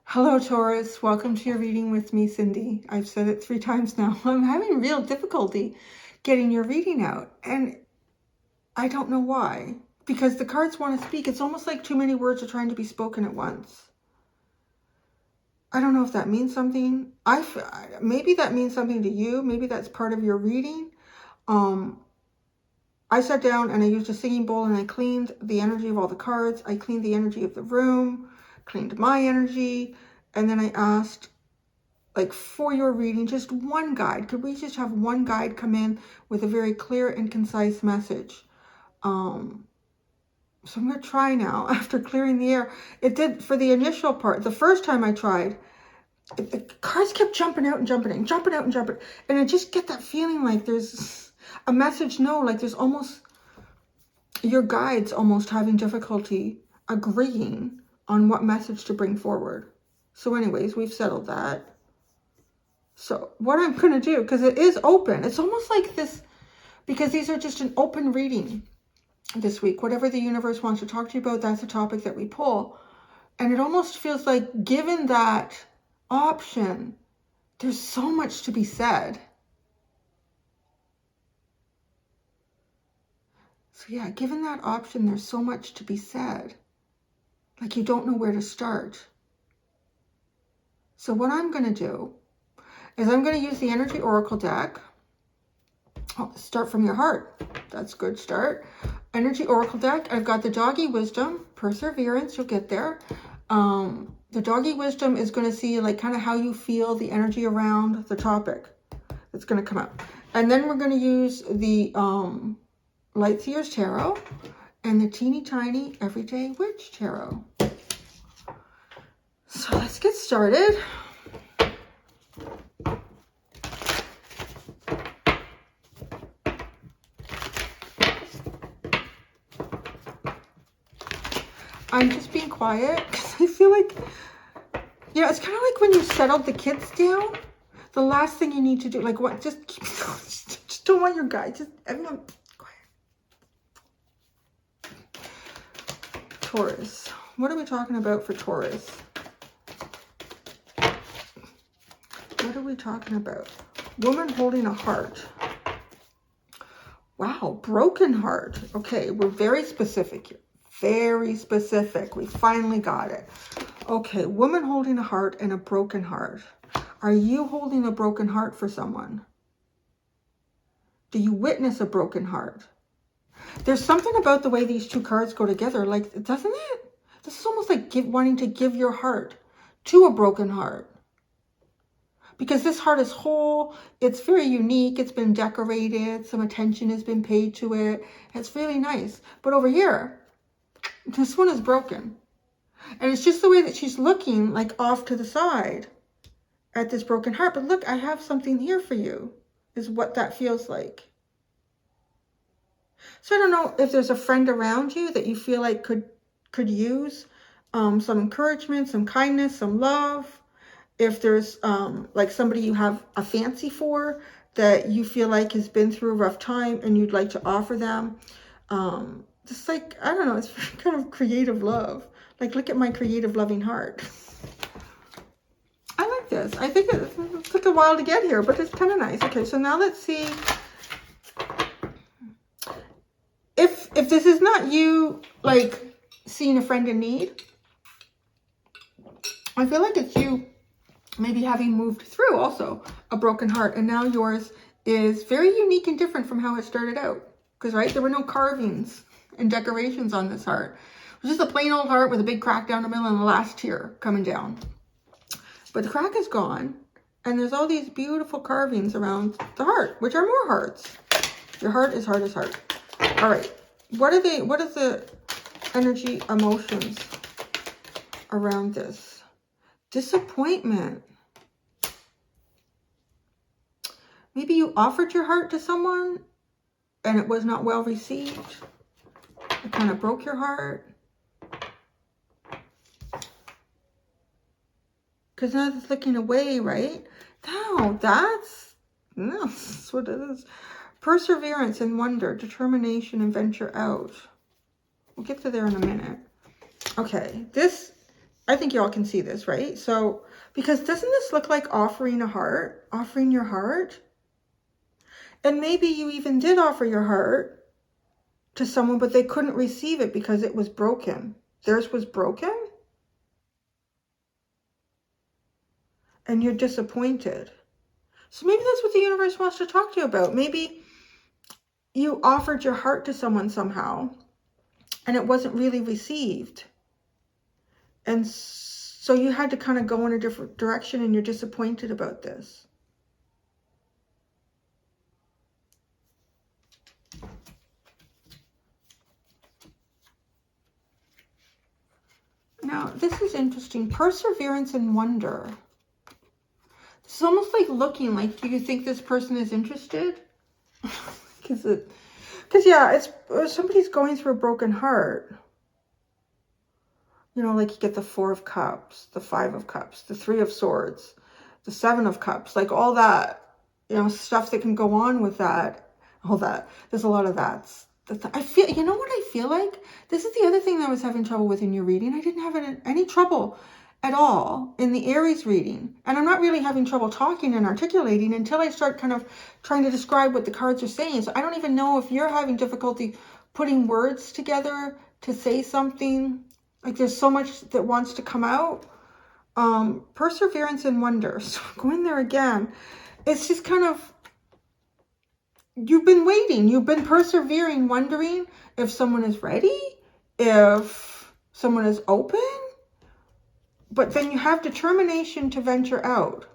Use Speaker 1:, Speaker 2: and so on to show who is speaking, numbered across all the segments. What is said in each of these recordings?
Speaker 1: Hello, Taurus. Welcome to your reading with me, Cindy. I've said it 3 times now. I'm having real difficulty getting your reading out, and I don't know why. Because the cards want to speak. It's almost like too many words are trying to be spoken at once. I don't know if that means something. Maybe that means something to you. Maybe that's part of your reading. I sat down and I used a singing bowl and I cleaned the energy of all the cards. I cleaned the energy of the room, cleaned my energy, and then I asked, like, for your reading, just one guide. Could we just have one guide come in with a very clear and concise message? So I'm going to try now after clearing the air. It did for the initial part. The first time I tried, the cards kept jumping out and jumping in, jumping out and jumping. And I just get that feeling like there's a message, like there's almost, your guides almost having difficulty agreeing on what message to bring forward. So anyways, we've settled that. So what I'm going to do, because it is open, it's almost like this, because these are just an open reading this week. Whatever the universe wants to talk to you about, that's a topic that we pull. And it almost feels like, given that option, there's so much to be said. So yeah, given that option, there's so much to be said. Like you don't know where to start. So what I'm going to do is I'm going to use the Energy Oracle deck. Start from your heart. That's a good start. Energy Oracle deck. I've got the Doggy Wisdom, Perseverance. You'll get there. The Doggy Wisdom is going to see like kind of how you feel the energy around the topic that's going to come up. And then we're going to use the Light Seers Tarot and the Teeny Tiny Everyday Witch Tarot. So let's get started. I'm just being quiet because I feel like, it's kind of like when you settled the kids down, the last thing you need to do, like what, just don't want your guy, just everyone quiet. Taurus. What are we talking about for Taurus? What are we talking about? Woman holding a heart. Wow, broken heart. Okay, we're very specific here. Very specific. We finally got it. Okay, woman holding a heart and a broken heart. Are you holding a broken heart for someone? Do you witness a broken heart? There's something about the way these two cards go together, like, doesn't it? This is almost like wanting to give your heart to a broken heart. Because this heart is whole, it's very unique, it's been decorated, some attention has been paid to it. It's really nice. But over here, this one is broken. And it's just the way that she's looking, like off to the side at this broken heart. But look, I have something here for you, is what that feels like. So I don't know if there's a friend around you that you feel like could use some encouragement, some kindness, some love. If there's like somebody you have a fancy for that you feel like has been through a rough time and you'd like to offer them. Just like, I don't know, it's kind of creative love. Like, look at my creative, loving heart. I like this. I think it took a while to get here, but it's kind of nice. Okay, so now let's see. If this is not you, like, seeing a friend in need, I feel like it's you maybe having moved through also a broken heart. And now yours is very unique and different from how it started out. Because, right, there were no carvings and decorations on this heart. It was just a plain old heart with a big crack down the middle and the last tear coming down. But the crack is gone. And there's all these beautiful carvings around the heart, which are more hearts. Your heart is heart is heart. All right. What is the energy, emotions around this? Disappointment. Maybe you offered your heart to someone and it was not well received. It kind of broke your heart. Because now it's looking away, right? No, that's what it is. Perseverance and wonder, determination and venture out. We'll get to there in a minute. Okay, this, I think y'all can see this, right? So, because doesn't this look like offering a heart? Offering your heart? And maybe you even did offer your heart to someone, but they couldn't receive it because it was broken. Theirs was broken? And you're disappointed. So maybe that's what the universe wants to talk to you about. Maybe you offered your heart to someone somehow, and it wasn't really received. And so you had to kind of go in a different direction, and you're disappointed about this. Now, this is interesting. Perseverance and wonder. It's almost like looking like, do you think this person is interested? Because yeah, it's somebody's going through a broken heart. You know, like you get the 4 of Cups, the 5 of Cups, the 3 of Swords, the 7 of Cups, like all that, you know, stuff that can go on with that, all that. There's a lot of that. I feel, you know what I feel like? This is the other thing that I was having trouble with in your reading. I didn't have any trouble at all in the Aries reading. And I'm not really having trouble talking and articulating until I start kind of trying to describe what the cards are saying. So I don't even know if you're having difficulty putting words together to say something. Like there's so much that wants to come out. Perseverance and wonder. So going there again, it's just kind of, you've been waiting. You've been persevering, wondering if someone is ready, if someone is open. But then you have determination to venture out.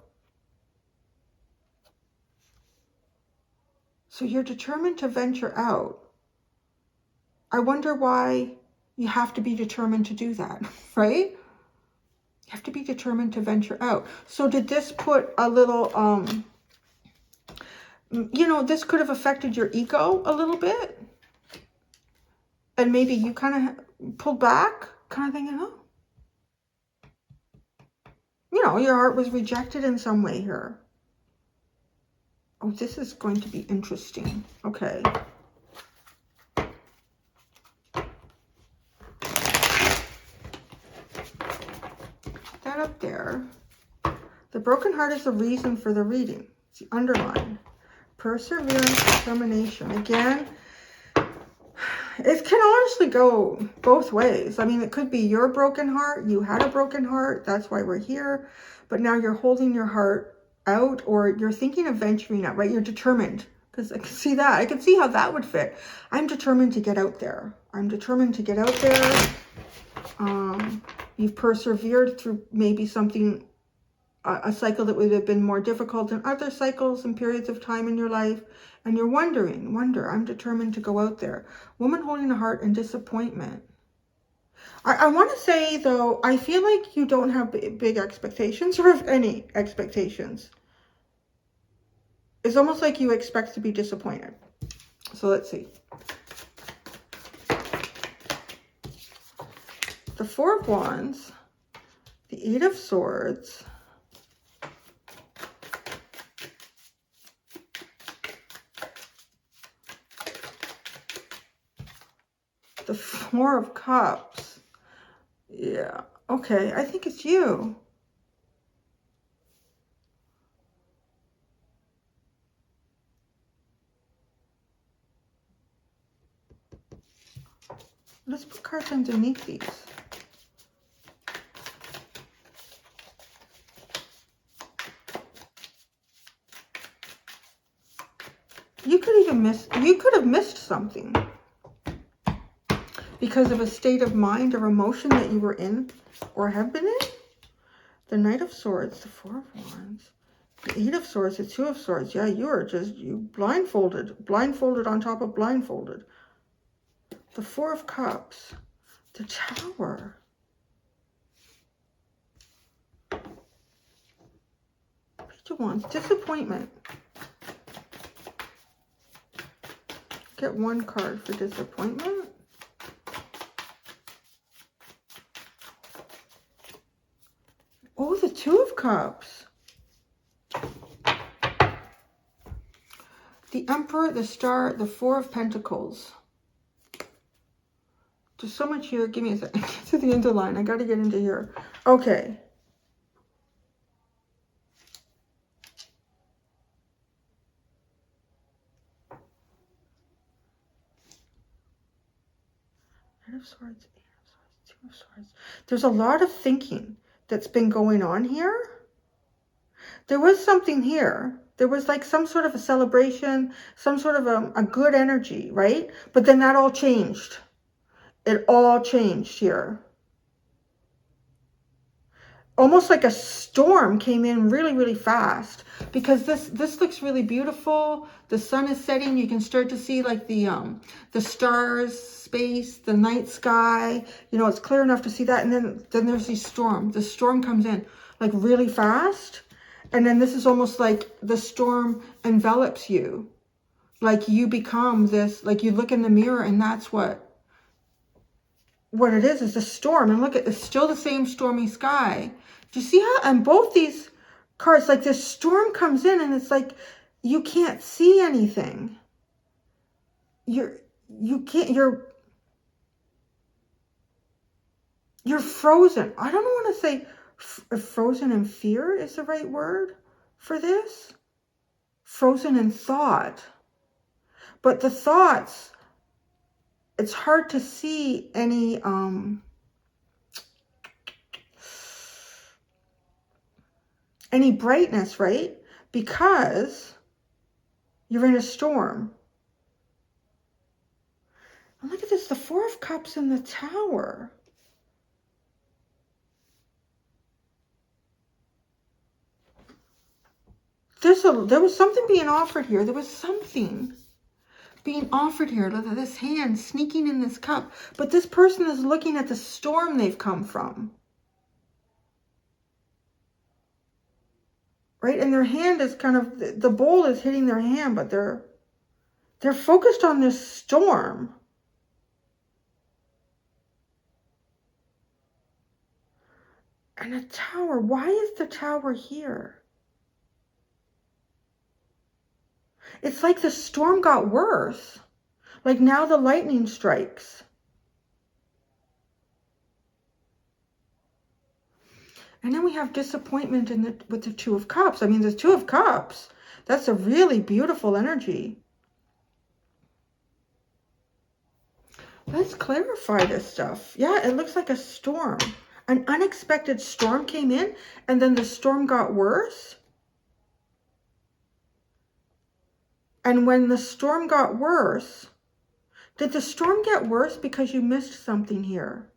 Speaker 1: So you're determined to venture out. I wonder why you have to be determined to do that, right? You have to be determined to venture out. So did this put a little, you know, this could have affected your ego a little bit. And maybe you kind of pulled back, kind of thinking, oh, you know, your heart was rejected in some way here. Oh, this is going to be interesting. Okay. That up there. The broken heart is the reason for the reading. It's the underline. Perseverance, determination. Again, it can honestly go both ways. I mean, it could be your broken heart. You had a broken heart. That's why we're here. But now you're holding your heart out, or you're thinking of venturing out, right? You're determined. Because I can see that. I can see how that would fit. I'm determined to get out there. I'm determined to get out there. You've persevered through maybe something, a cycle that would have been more difficult than other cycles and periods of time in your life. And you're wonder, I'm determined to go out there. Woman holding a heart and disappointment. I want to say, though, I feel like you don't have big expectations, or have any expectations. It's almost like you expect to be disappointed. So let's see. The 4 of Wands, the 8 of Swords, the 4 of Cups. Yeah, okay, I think it's you. Let's put cards underneath these. You could have missed something because of a state of mind or emotion that you were in or have been in. The Knight of Swords, the 4 of Wands, the 8 of Swords, the 2 of Swords. Yeah, you blindfolded on top of blindfolded. The 4 of Cups, the Tower. Page of Wands, disappointment. Get 1 card for disappointment. Oh, the 2 of Cups. The the Emperor, the Star, the Four of Pentacles. There's so much here. Give me a second. Get to the end of the line. I got to get into here. Okay. Eight of Swords, Eight of Swords, Two of Swords. There's a lot of thinking that's been going on here. There was something here. There was like some sort of a celebration, some sort of a good energy, right? But then that all changed. It all changed here. Almost like a storm came in really, really fast, because this looks really beautiful. The sun is setting. You can start to see like the stars, space, the night sky. You know, it's clear enough to see that. And then there's the storm. The storm comes in like really fast. And then this is almost like the storm envelops you. Like you become this, like you look in the mirror and that's what it is the storm. And look, it's still the same stormy sky. Do you see how on both these cards, like this storm comes in and it's like you can't see anything. You're frozen. I don't want to say frozen in fear is the right word for this. Frozen in thought. But the thoughts, it's hard to see any brightness, right? Because you're in a storm. And look at this, the Four of Cups in the Tower. There was something being offered here. There was something being offered here. Look at this hand sneaking in this cup. But this person is looking at the storm they've come from. Right? And their hand is kind of, the bowl is hitting their hand, but they're focused on this storm. And a tower. Why is the tower here? It's like the storm got worse. Like now the lightning strikes. And then we have disappointment with the Two of Cups. I mean, the Two of Cups, that's a really beautiful energy. Let's clarify this stuff. Yeah, it looks like a storm. An unexpected storm came in and then the storm got worse. And when the storm got worse, did the storm get worse because you missed something here?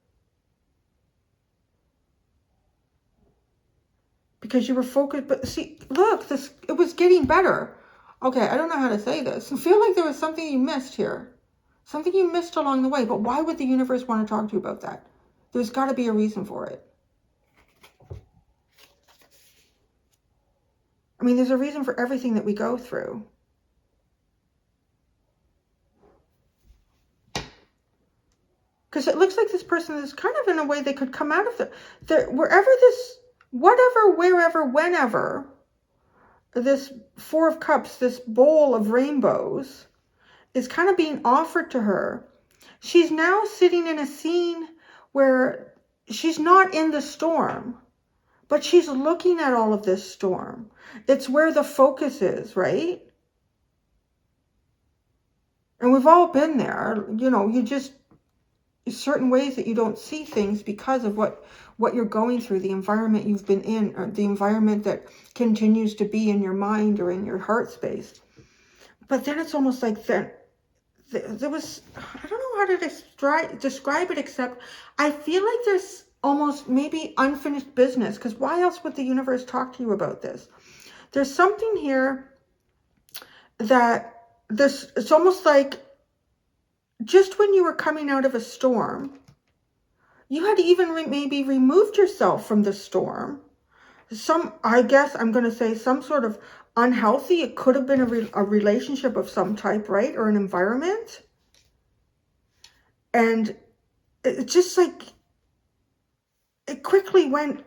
Speaker 1: Because you were focused, but see, look, it was getting better. Okay, I don't know how to say this. I feel like there was something you missed here. Something you missed along the way, but why would the universe want to talk to you about that? There's got to be a reason for it. I mean, there's a reason for everything that we go through. Because it looks like this person is kind of in a way they could come out of wherever, whenever, this Four of Cups, this bowl of rainbows, is kind of being offered to her. She's now sitting in a scene where she's not in the storm, but she's looking at all of this storm. It's where the focus is, right? And we've all been there. You know, certain ways that you don't see things because of what you're going through, the environment you've been in, or the environment that continues to be in your mind or in your heart space. But then it's almost like there was, I don't know how to describe it, except I feel like there's almost maybe unfinished business, because why else would the universe talk to you about this? There's something here that it's almost like just when you were coming out of a storm, you had even maybe removed yourself from the storm. I guess I'm going to say some sort of unhealthy, it could have been a relationship of some type, right? Or an environment. And it just like, it quickly went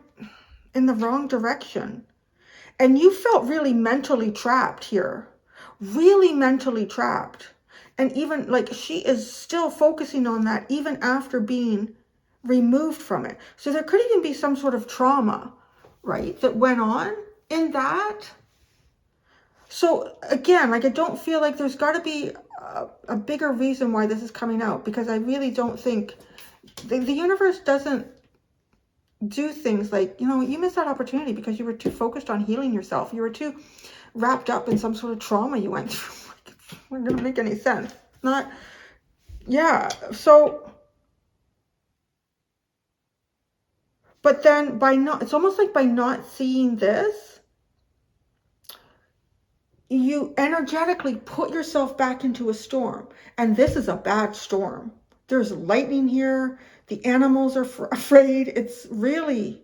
Speaker 1: in the wrong direction. And you felt really mentally trapped here. really mentally trapped. And even like she is still focusing on that even after being removed from it. So there could even be some sort of trauma, right, that went on in that. So again, like I don't feel like there's got to be a bigger reason why this is coming out, because I really don't think the universe doesn't do things like, you know, you missed that opportunity because you were too focused on healing yourself. You were too wrapped up in some sort of trauma you went through. It's not going to make any sense. Not, yeah. So, but then by not, it's almost like by not seeing this, you energetically put yourself back into a storm. And this is a bad storm. There's lightning here. The animals are afraid. It's really...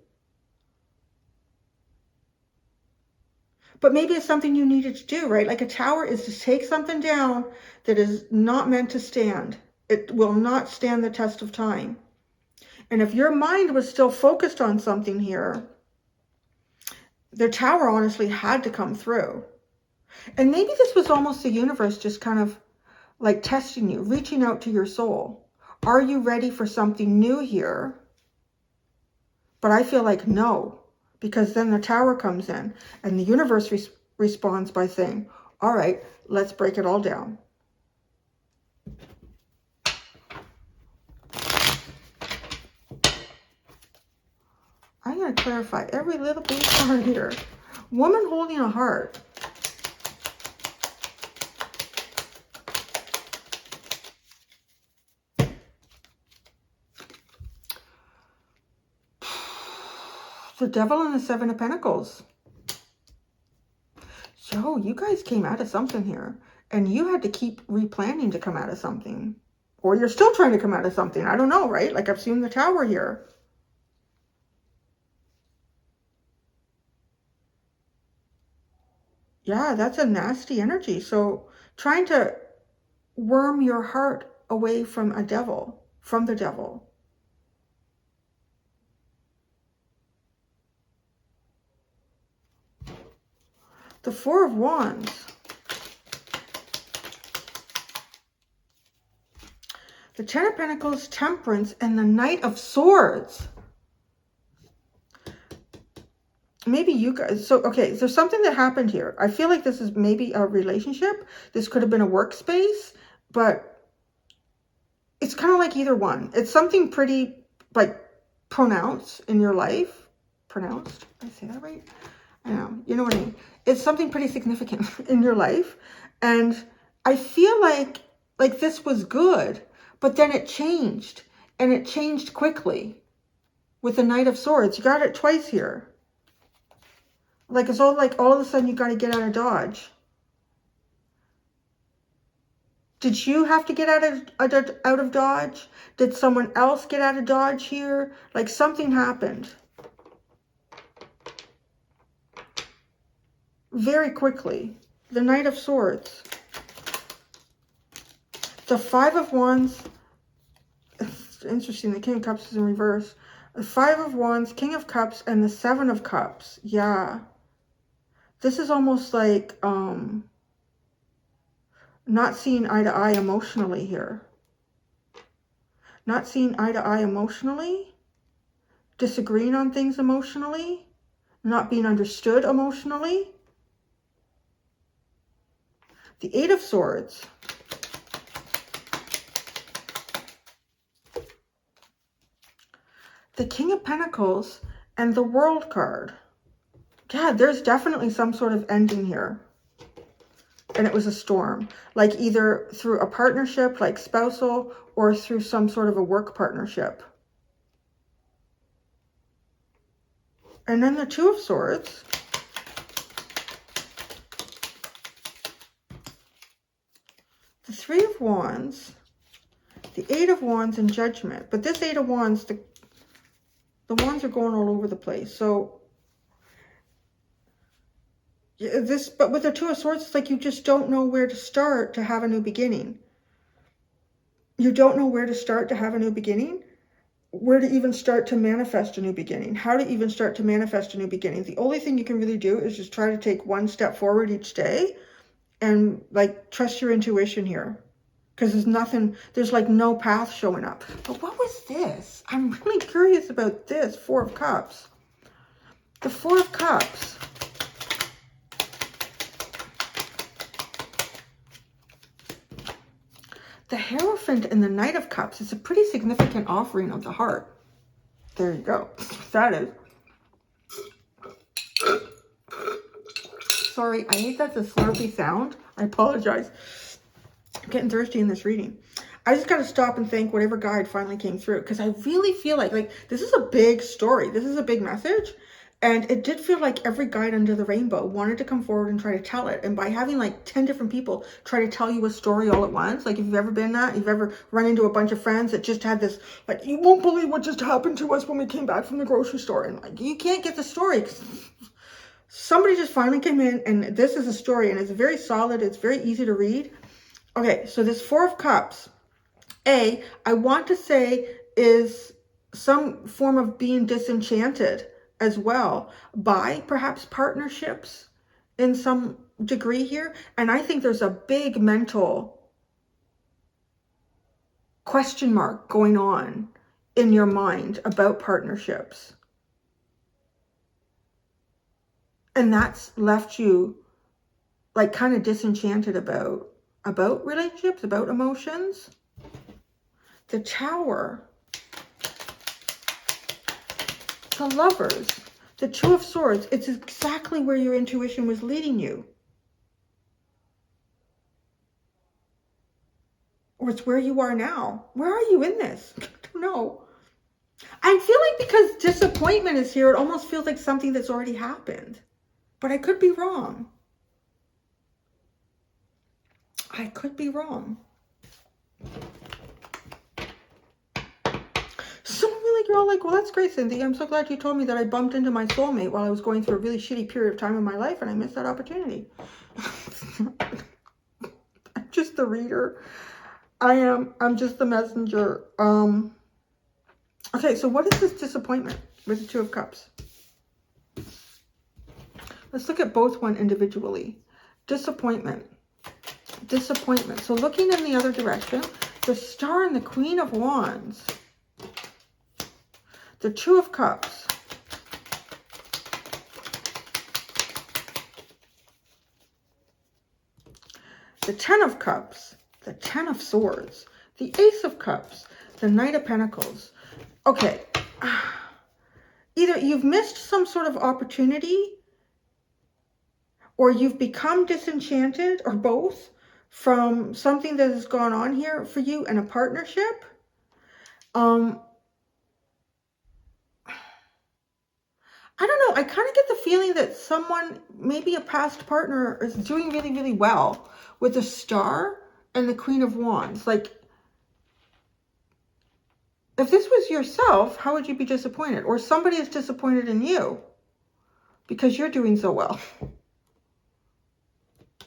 Speaker 1: But maybe it's something you needed to do, right? Like a tower is to take something down that is not meant to stand. It will not stand the test of time. And if your mind was still focused on something here, the tower honestly had to come through. And maybe this was almost the universe just kind of like testing you, reaching out to your soul. Are you ready for something new here? But I feel like no, because then the tower comes in and the universe responds by saying, all right, let's break it all down. I'm going to clarify every little bit part here. Woman holding a heart. The Devil and the Seven of Pentacles. Yo, you guys came out of something here. And you had to keep replanning to come out of something. Or you're still trying to come out of something. I don't know, right? Like I've seen the tower here. Yeah, that's a nasty energy. So trying to worm your heart away from a devil, from the devil. The Four of Wands. The Ten of Pentacles, Temperance, and the Knight of Swords. Maybe you guys, so, okay, there's something that happened here. I feel like this is maybe a relationship. This could have been a workspace, but it's kind of like either one. It's something pretty, like, pronounced in your life. Pronounced? Did I say that right? I know. You know what I mean? It's something pretty significant in your life. And I feel like this was good, but then it changed. And it changed quickly with the Knight of Swords. You got it twice here. Like it's all like all of a sudden you got to get out of Dodge. Did you have to get out of Dodge? Did someone else get out of Dodge here? Like something happened. Very quickly. The Knight of Swords. The Five of Wands. It's interesting. The King of Cups is in reverse. The Five of Wands, King of Cups, and the Seven of Cups. Yeah. This is almost like not seeing eye to eye emotionally here. Not seeing eye to eye emotionally. Disagreeing on things emotionally. Not being understood emotionally. The Eight of Swords. The King of Pentacles and the World card. Yeah, there's definitely some sort of ending here. And it was a storm. Like either through a partnership, like spousal, or through some sort of a work partnership. And then the Two of Swords. The Three of Wands. The Eight of Wands and Judgment. But this Eight of Wands, the wands are going all over the place. So but with the Two of Swords, it's like you just don't know where to start to have a new beginning. You don't know where to start to have a new beginning. Where to even start to manifest a new beginning. How to even start to manifest a new beginning. The only thing you can really do is just try to take one step forward each day and like trust your intuition here. Because there's nothing, there's like no path showing up. But what was this? I'm really curious about this. Four of Cups. The Four of Cups. The Hierophant and the Knight of Cups is a pretty significant offering of the heart. There you go. That is. Sorry, I hate that's a slurpy sound. I apologize. I'm getting thirsty in this reading. I just got to stop and thank whatever guide finally came through, because I really feel like this is a big story. This is a big message. And it did feel like every guide under the rainbow wanted to come forward and try to tell it. And by having like 10 different people try to tell you a story all at once, like if you've ever been that, you've ever run into a bunch of friends that just had this, like, you won't believe what just happened to us when we came back from the grocery store. And like, you can't get the story. Somebody just finally came in, and this is a story, and it's very solid. It's very easy to read. Okay, so this Four of Cups, I want to say is some form of being disenchanted as well by perhaps partnerships in some degree here. And I think there's a big mental question mark going on in your mind about partnerships. And that's left you like kind of disenchanted about relationships, about emotions. The Tower, the Lovers, the Two of Swords. It's exactly where your intuition was leading you. Or it's where you are now. Where are you in this? I don't know. I feel like because disappointment is here, it almost feels like something that's already happened. But I could be wrong. I could be wrong. You're all like, well, that's great, Cynthia. I'm so glad you told me that I bumped into my soulmate while I was going through a really shitty period of time in my life, and I missed that opportunity. I'm just the reader. I'm just the messenger. Okay, so what is this disappointment with the Two of Cups? Let's look at both one individually. Disappointment. Disappointment. So looking in the other direction, the Star and the Queen of Wands. The Two of Cups. The Ten of Cups. The Ten of Swords. The Ace of Cups. The Knight of Pentacles. Okay. Either you've missed some sort of opportunity, or you've become disenchanted, or both, from something that has gone on here for you in a partnership. I don't know. I kind of get the feeling that someone, maybe a past partner, is doing really, really well with the Star and the Queen of Wands. Like, if this was yourself, how would you be disappointed? Or somebody is disappointed in you because you're doing so well.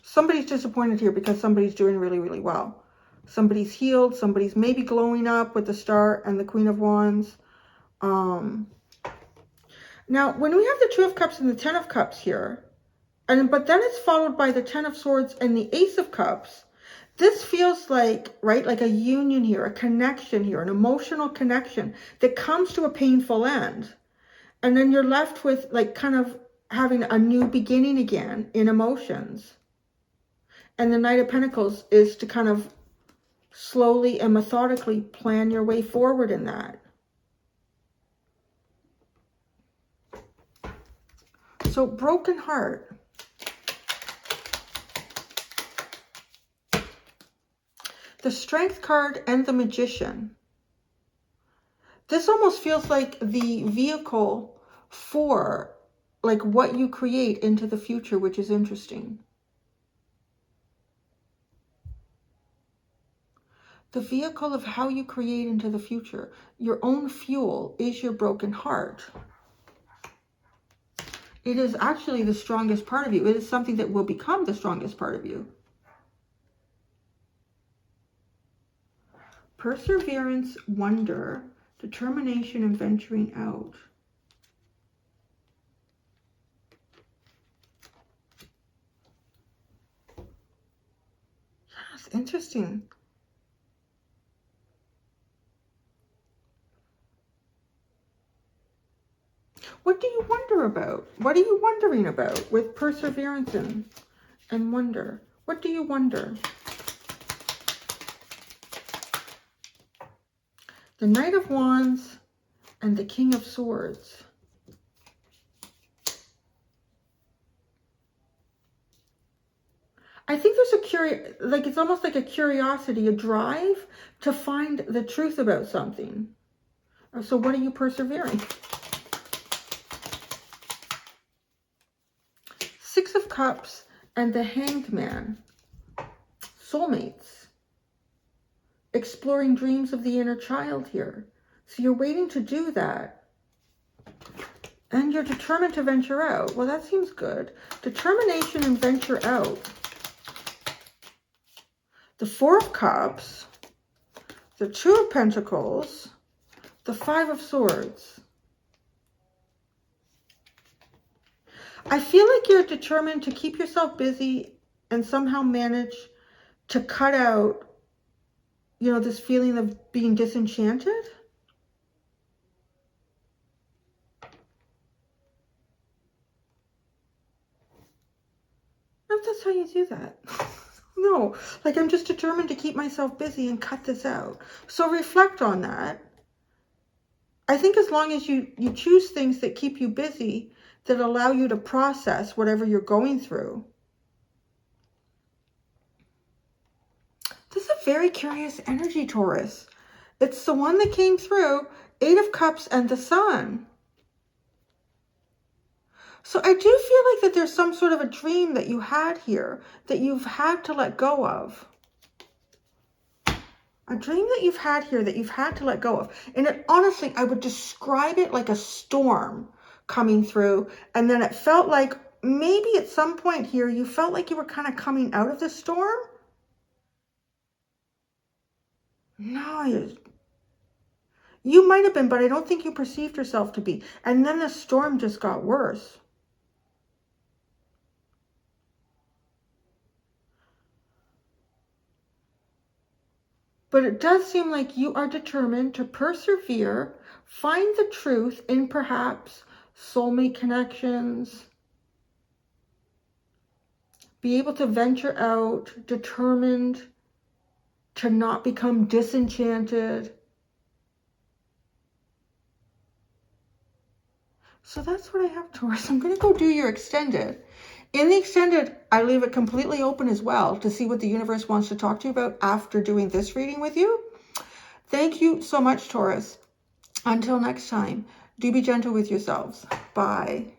Speaker 1: Somebody's disappointed here because somebody's doing really, really well. Somebody's healed. Somebody's maybe glowing up with the Star and the Queen of Wands. Now, when we have the Two of Cups and the Ten of Cups here, but then it's followed by the Ten of Swords and the Ace of Cups, this feels like, right, like a union here, a connection here, an emotional connection that comes to a painful end. And then you're left with like kind of having a new beginning again in emotions. And the Knight of Pentacles is to kind of slowly and methodically plan your way forward in that. So, broken heart. The Strength card and the Magician. This almost feels like the vehicle for like what you create into the future, which is interesting. The vehicle of how you create into the future. Your own fuel is your broken heart. It is actually the strongest part of you. It is something that will become the strongest part of you. Perseverance, wonder, determination, and venturing out. interesting. What do you wonder about? What are you wondering about with perseverance and wonder? What do you wonder? The Knight of Wands and the King of Swords. I think there's like it's almost like a curiosity, a drive to find the truth about something. So what are you persevering? Six of Cups and the Hanged Man. Soulmates. Exploring dreams of the inner child here. So you're waiting to do that. And you're determined to venture out. Well, that seems good. Determination and venture out. The Four of Cups. The Two of Pentacles. The Five of Swords. I feel like you're determined to keep yourself busy and somehow manage to cut out, you know, this feeling of being disenchanted. If that's how you do that. No, like I'm just determined to keep myself busy and cut this out. So reflect on that. I think as long as you choose things that keep you busy, that allow you to process whatever you're going through. This is a very curious energy, Taurus. It's the one that came through, Eight of Cups and the Sun. So I do feel like that there's some sort of a dream that you had here that you've had to let go of. A dream that you've had here that you've had to let go of. And it, honestly, I would describe it like a storm coming through. And then it felt like maybe at some point here, you felt like you were kind of coming out of the storm. No, you might have been, but I don't think you perceived yourself to be. And then the storm just got worse. But it does seem like you are determined to persevere, find the truth in perhaps soulmate connections, be able to venture out, determined to not become disenchanted. So that's what I have, Taurus. I'm going to go do your extended. In the extended, I leave it completely open as well to see what the universe wants to talk to you about after doing this reading with you. Thank you so much, Taurus. Until next time, do be gentle with yourselves. Bye.